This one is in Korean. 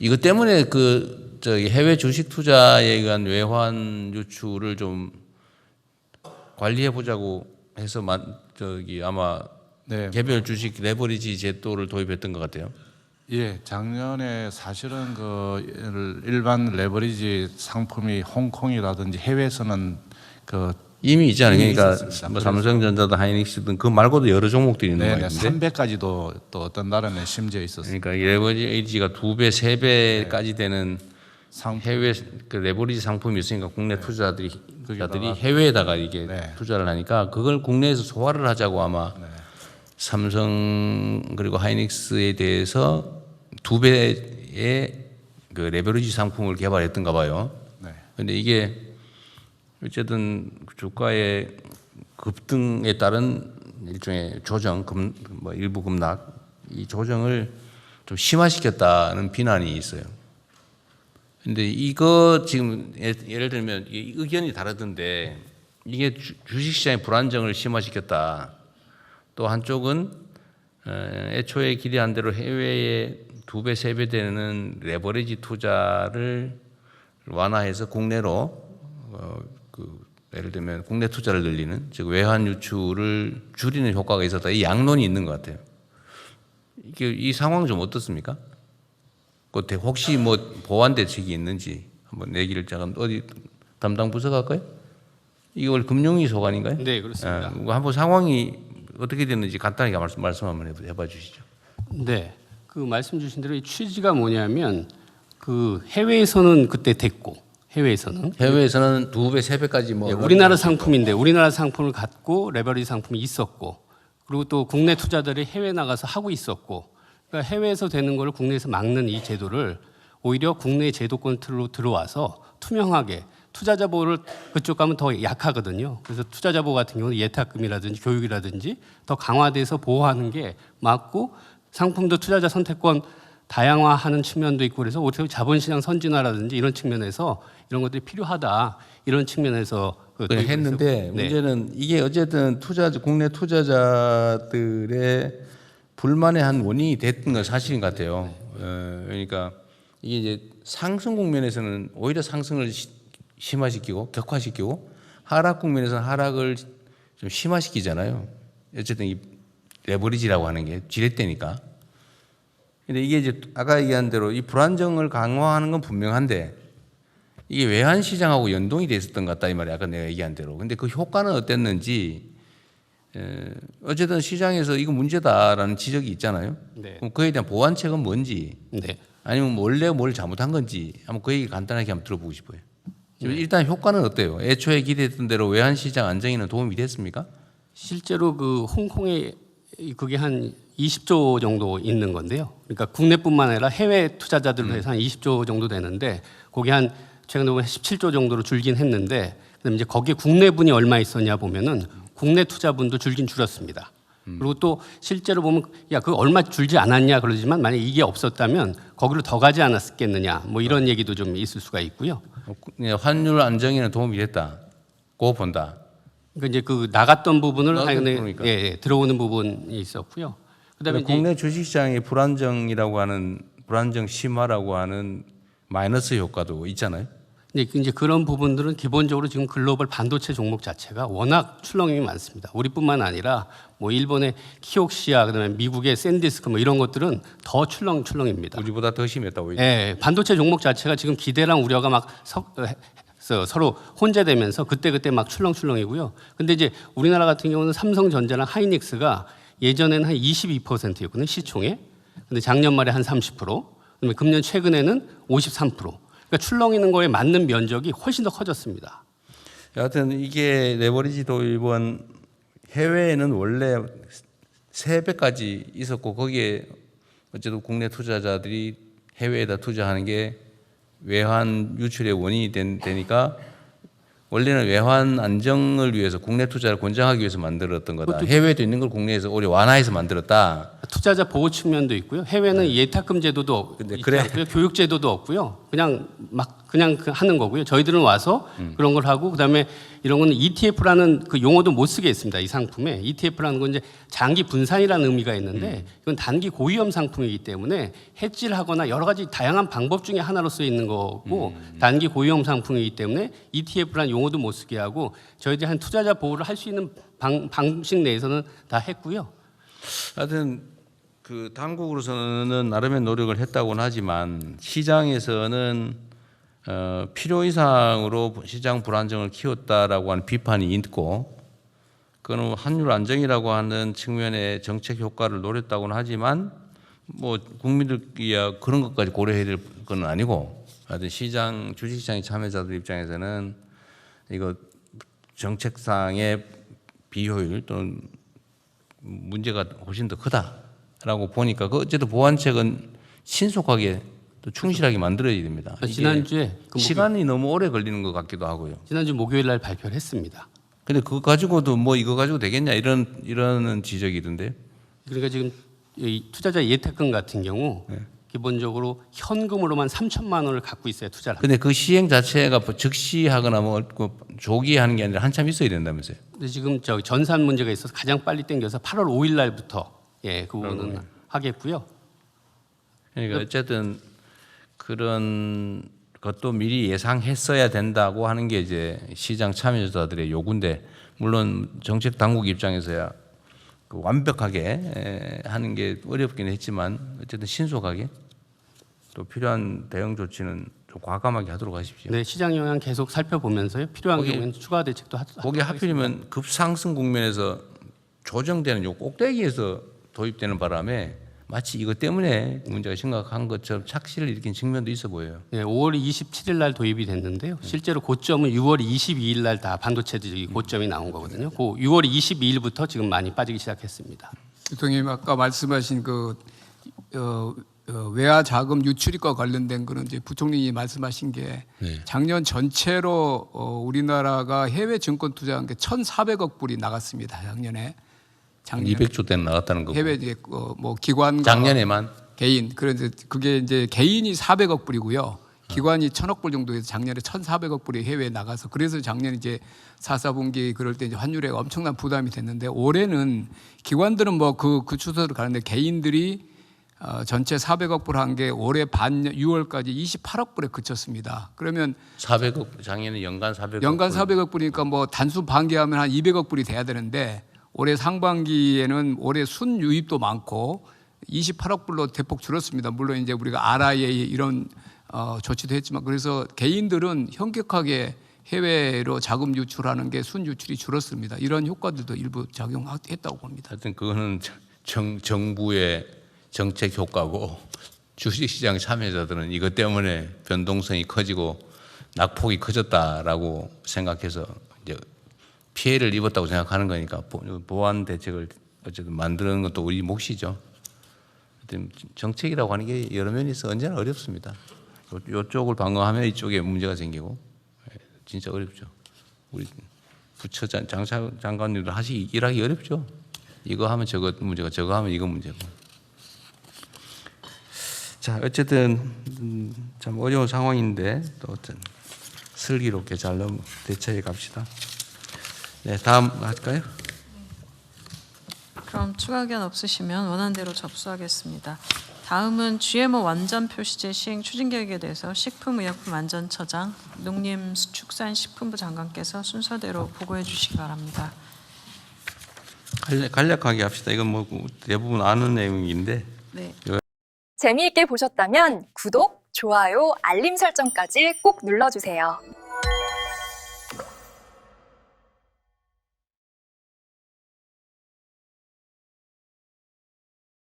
이것 때문에 그 저기 해외 주식 투자에 의한 외환 유출을 좀 관리해 보자고 해서 저기 아마 네. 개별 주식 레버리지 제도를 도입했던 것 같아요. 예, 작년에 사실은 그 일반 레버리지 상품이 홍콩이라든지 해외에서는 그 이미 있잖아요. 이미 그러니까 있었습니다. 뭐 삼성전자든 하이닉스든 그 말고도 여러 종목들이 있는 거 네네, 같은데. 300까지도 또 어떤 나라는 심지어 있었어요. 그러니까 이 레버리지가 2배, 3배까지 되는 상품. 해외 그 레버리지 상품이 있으니까 국내 투자자들이 거기다가 해외에다가 이게 네. 투자를 하니까 그걸 국내에서 소화를 하자고 아마 삼성 그리고 하이닉스에 대해서 2배의 그 레버리지 상품을 개발했던가 봐요. 네. 근데 이게 어쨌든 주가의 급등에 따른 일종의 조정, 뭐 일부 급락, 이 조정을 좀 심화시켰다는 비난이 있어요. 근데 이거 지금 예를 들면 의견이 다르던데 이게 주식시장의 불안정을 심화시켰다. 또 한쪽은 애초에 기대한 대로 해외에 2배, 3배 되는 레버리지 투자를 완화해서 국내로 예를 들면 국내 투자를 늘리는 즉 외환 유출을 줄이는 효과가 있었다. 이 양론이 있는 것 같아요. 이 상황 좀 어떻습니까? 혹시 뭐 보완 대책이 있는지 한번 얘기를 잠깐 어디 담당 부서 갈까요? 이걸 금융위 소관인가요? 네, 그렇습니다. 한번 상황이 어떻게 됐는지 간단하게 말씀 한번 해봐 주시죠. 네, 그 말씀 주신 대로 이 취지가 뭐냐면 그 해외에서는 그때 됐고 해외에서는 2배, 3배까지 뭐 네, 우리나라 상품인데 우리나라 상품을 갖고 레버리지 상품이 있었고 그리고 또 국내 투자들이 해외 나가서 하고 있었고 그러니까 해외에서 되는 걸 국내에서 막는 이 제도를 오히려 국내 제도권 틀로 들어와서 투명하게 투자자 보호를 그쪽 가면 더 약하거든요. 그래서 투자자 보호 같은 경우는 예탁금이라든지 교육이라든지 더 강화돼서 보호하는 게 맞고 상품도 투자자 선택권 다양화하는 측면도 있고 그래서 오히려 자본시장 선진화라든지 이런 측면에서 이런 것들이 필요하다 이런 측면에서 그래 했는데 네. 문제는 이게 어쨌든 국내 투자자들의 불만의 한 원인이 됐던 건 사실인 것 같아요. 그러니까 이게 이제 상승 국면에서는 오히려 상승을 심화시키고 격화시키고 하락 국면에서는 하락을 좀 심화시키잖아요. 어쨌든 이 레버리지라고 하는 게 지렛대니까. 근데 이게 이제 아까 얘기한 대로 이 불안정을 강화하는 건 분명한데 이게 외환 시장하고 연동이 돼 있었던 것 같다 이 말이야. 아까 내가 얘기한 대로. 근데 그 효과는 어땠는지 어쨌든 시장에서 이거 문제다라는 지적이 있잖아요. 네. 그럼 그에 대한 보완책은 뭔지 네. 아니면 원래 뭘 잘못한 건지 한번 그 얘기 간단하게 한번 들어보고 싶어요. 일단 효과는 어때요? 애초에 기대했던 대로 외환 시장 안정에는 도움이 됐습니까? 실제로 그 홍콩에 그게 한 20조 정도 있는 건데요. 그러니까 국내뿐만 아니라 해외 투자자들로 해서 한 20조 정도 되는데 거기 한 최근에 보면 17조 정도로 줄긴 했는데 그다음에 이제 거기에 국내분이 얼마 있었냐 보면은 국내 투자분도 줄긴 줄었습니다. 그리고 또 실제로 보면 야 그 얼마 줄지 않았냐 그러지만 만약 이게 없었다면 거기로 더 가지 않았겠느냐 뭐 이런 얘기도 좀 있을 수가 있고요. 환율 안정에는 도움이 됐다고 본다. 그러니까 이제 그 나갔던 부분을 그러니까. 들어오는 부분이 있었고요. 그다음에 이제 국내 주식시장의 불안정이라고 하는 불안정 심화라고 하는 마이너스 효과도 있잖아요. 네, 이제 그런 부분들은 기본적으로 지금 글로벌 반도체 종목 자체가 워낙 출렁임이 많습니다. 우리뿐만 아니라 뭐 일본의 키옥시아 그다음에 미국의 샌디스크 뭐 이런 것들은 더 출렁입니다. 우리보다 더 심했다고. 네, 반도체 종목 자체가 지금 기대랑 우려가 막 서로 혼재되면서 그때 막 출렁이고요. 근데 이제 우리나라 같은 경우는 삼성전자랑 하이닉스가 예전에는 한 22%였거든요, 시총에. 근데 작년 말에 한 30%, 그다음에 금년 최근에는 53%. 그러니까 출렁이는 거에 맞는 면적이 훨씬 더 커졌습니다. 여하튼 이게 레버리지 도입은 해외에는 원래 3배까지 있었고 거기에 어쨌든 국내 투자자들이 해외에다 투자하는 게 외환 유출의 원인이 되니까 원래는 외환 안정을 위해서 국내 투자를 권장하기 위해서 만들었던 거다. 해외에도 있는 걸 국내에서 오히려 완화해서 만들었다. 투자자 보호 측면도 있고요. 해외는 예탁금 제도도 있지 않고요. 교육 제도도 없고요. 그냥 막 그냥 하는 거고요. 저희들은 와서 그런 걸 하고 그다음에 이런 거는 ETF라는 그 용어도 못 쓰게 했습니다. 이 상품에 ETF라는 건 이제 장기 분산이라는 의미가 있는데 이건 단기 고위험 상품이기 때문에 해지를 하거나 여러 가지 다양한 방법 중에 하나로 쓰여 있는 거고 단기 고위험 상품이기 때문에 ETF라는 용어도 못 쓰게 하고 저희들이 한 투자자 보호를 할 수 있는 방식 내에서는 다 했고요. 하여튼 그 당국으로서는 나름의 노력을 했다고는 하지만 시장에서는 필요 이상으로 시장 불안정을 키웠다라고 하는 비판이 있고 그거는 환율 안정이라고 하는 측면의 정책 효과를 노렸다고는 하지만 뭐 국민들이야 그런 것까지 고려해야 될 건 아니고 하여튼 시장 주식시장의 참여자들 입장에서는 이거 정책상의 비효율 또는 문제가 훨씬 더 크다라고 보니까 그 어쨌든 보완책은 신속하게 또 충실하게 만들어야 됩니다. 지난주에 시간이 너무 오래 걸리는 것 같기도 하고요. 지난주 목요일 날 발표를 했습니다. 근데 그거 가지고도 뭐 이거 가지고 되겠냐 이런 지적이던데요. 그러니까 지금 이 투자자 예탁금 같은 경우 기본적으로 현금으로만 3천만 원을 갖고 있어야 투자를 합니다. 근데 그 시행 자체가 즉시 하거나 뭐 조기에 하는 게 아니라 한참 있어야 된다면서요. 근데 지금 저 전산 문제가 있어서 가장 빨리 땡겨서 8월 5일 날부터 그 부분은 하겠고요. 그러니까 어쨌든 그런 것도 미리 예상했어야 된다고 하는 게 이제 시장 참여자들의 요구인데 물론 정책 당국 입장에서야 그 완벽하게 하는 게 어렵긴 했지만 어쨌든 신속하게 또 필요한 대응 조치는 좀 과감하게 하도록 하십시오. 네, 시장 영향 계속 살펴보면서요. 필요한 경우에는 추가 대책도 거기 하필이면 급상승 국면에서 조정되는 요 꼭대기에서 도입되는 바람에 마치 이것 때문에 문제가 심각한 것처럼 착시를 일으킨 측면도 있어 보여요. 네, 5월 27일 날 도입이 됐는데요. 실제로 고점은 6월 22일 날 다 반도체들이 고점이 나온 거거든요. 그 6월 22일부터 지금 많이 빠지기 시작했습니다. 대통령님 아까 말씀하신 그 외화 자금 유출입과 관련된 거는 이제 부총리님 말씀하신 게 작년 전체로 우리나라가 해외 증권 투자한 게 1,400억 불이 나갔습니다. 작년에 200조 대는 나갔다는 거고. 해외 이제 뭐 기관과 작년에만 개인 그런데 그게 이제 개인이 400억 불이고요. 기관이 1,000억 불 정도에서 작년에 1,400억 불이 해외에 나가서 그래서 작년 이제 4, 4분기 그럴 때 이제 환율에 엄청난 부담이 됐는데 올해는 기관들은 뭐 그 추세로 가는데 개인들이 전체 400억 불 한 게 올해 반 6월까지 28억 불에 그쳤습니다. 그러면 400억 작년에 연간 400억 연간 400억 불이니까 뭐 단순 반기하면 한 200억 불이 돼야 되는데 올해 상반기에는 올해 순유입도 많고 28억 불로 대폭 줄었습니다. 물론 이제 우리가 RIA 이런 조치도 했지만 그래서 개인들은 현격하게 해외로 자금 유출하는 게 순유출이 줄었습니다. 이런 효과들도 일부 작용했다고 봅니다. 하여튼 그거는 정부의 정책 효과고 주식시장 참여자들은 이것 때문에 변동성이 커지고 낙폭이 커졌다라고 생각해서 이제 피해를 입었다고 생각하는 거니까 보완 대책을 어쨌든 만드는 것도 우리 몫이죠. 정책이라고 하는 게 여러 면이 있어 언제나 어렵습니다. 이쪽을 방어하면 이쪽에 문제가 생기고 진짜 어렵죠. 우리 부처 장관님들 일하기 어렵죠. 이거 하면 저거 문제가 저거 하면 이거 문제고. 자 어쨌든 참 어려운 상황인데 또 어떤 슬기롭게 잘 대처해 갑시다. 네, 다음 할까요? 그럼 추가 의견 없으시면 원안대로 접수하겠습니다. 다음은 GMO 완전 표시제 시행 추진 계획에 대해서 식품의약품안전처장 농림축산식품부 장관께서 순서대로 보고해 주시기 바랍니다. 간략하게 합시다. 이건 뭐 대부분 아는 내용인데. 네. 재미있게 보셨다면 구독, 좋아요, 알림 설정까지 꼭 눌러주세요.